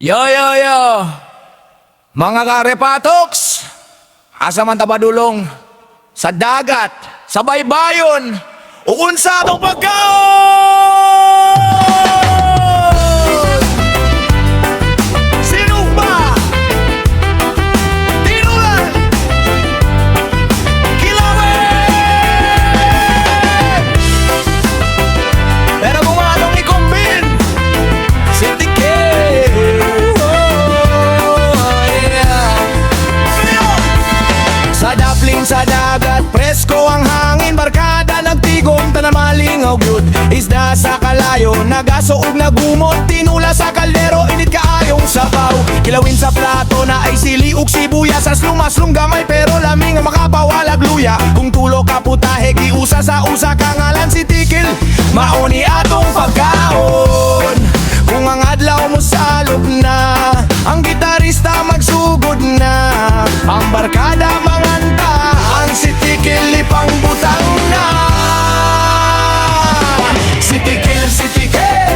Yo, yo, yo! Mga ka-Repatoks, asa man tapadulong sa dagat, sa baybayon, uunsa atong pagkaon! Sinugba! Tinula! Kilawin! Pero kung anong ikumbin, Sitikil! Sa dagat, presko ang hangin, barkada nagtigom, tanan malingaw gyud. Isda sa kalayo, nagasuog nagumot, tinula sa kaldero, init kaayong sabaw. Kilawin sa plato na ay sili ug sibuyas, as lumaslong gamay pero laming ang makabawalag luya. Kung tulo ka putahe, giusa sa usa ka ngalan Sitikil, mauni atong pagkaon. Kung ang adlaw mo salog na, ang gitarista magsugod na, ang barkada manganta, ang Sitikil ipang butang na. Sitikil, Sitikil,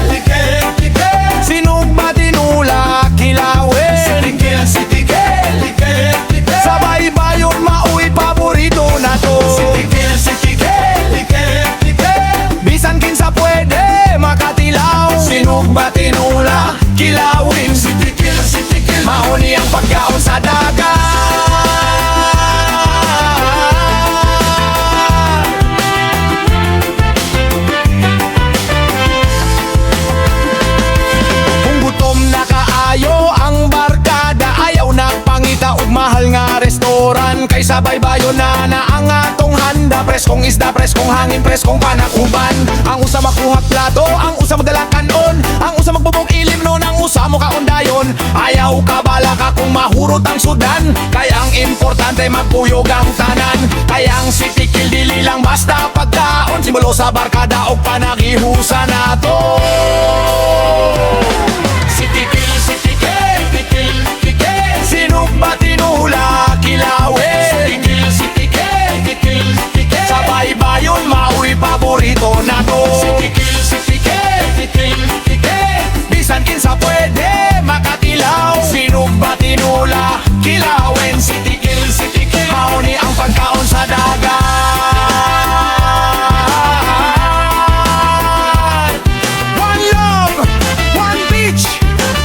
Sinugba, Tinula, Kilawin. Sitikil, Sitikil, sa baybayon mauwi paborito na to. Sitikil, Sitikil, bisan kinsa pwede makatilaw. Sinugba, Tinula, Kilawin. Sitikil, Sitikil, mauni ang pagkaon sa dagat. Mahal nga restoran kaysa baybayon na ang atong handa. Preskong isda, preskong hangin, preskong panakuban. Ang usa makuha plato, ang usa magdalang kanon, ang usa magbubog ilim nun, ang usa mo kaundayon. Ayaw ka bala ka kung mahurot ang sudan, kaya ang importante magpuyog ang tanan. Kaya ang Sitikil dili lang basta pagkaon, simbolo sa barkada o panagihusa nato. Sitikil, Sitikil, Sinugba, Tinula, Kilawin. Sitikil, Sitikil, sa baybayon mauwi paborito na to. Sitikil, Sitikil, bisan kinsa pwede makatilaw. Sinugba, Tinula, Kilawin. Sitikil, Sitikil, mauni ang pagkaon sa dagat. One love, one beach,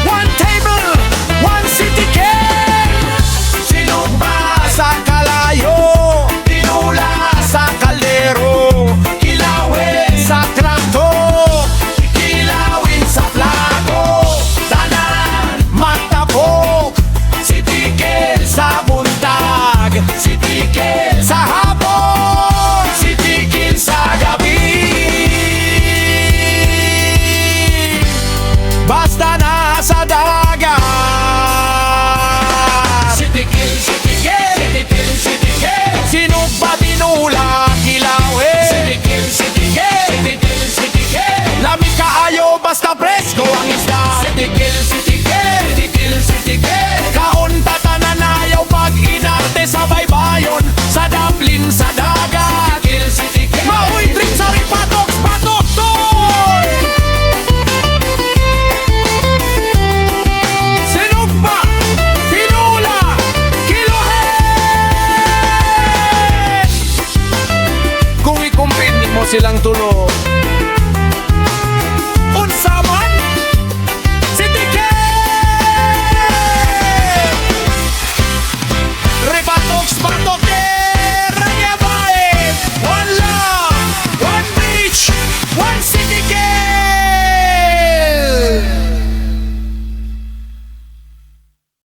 one table, one Sitikil. Sa kalayo, Tinula sa kaldero, Kilawin sa trakto, Kilawin sa plato, tanan magtapok. Sitikil sa buntag, Sitikil sa hapon, Sitikil sa gabi. Basta nasa dagat. Sitikil, Sitikil, Sinugba, Tinula, Kilawin. Sitikil, Sitikil, lamig kaayo basta presko ang isda. Sitikil, Sitikil, kaunta tanan ayaw pag inarte sa baybayon, sa daplin sa dagat. Sitikil, mauwi drink sa Repatoks, Batoktoy. Sinugba, Tinula, Kilawin. Kung ikumpin mo silang tulo,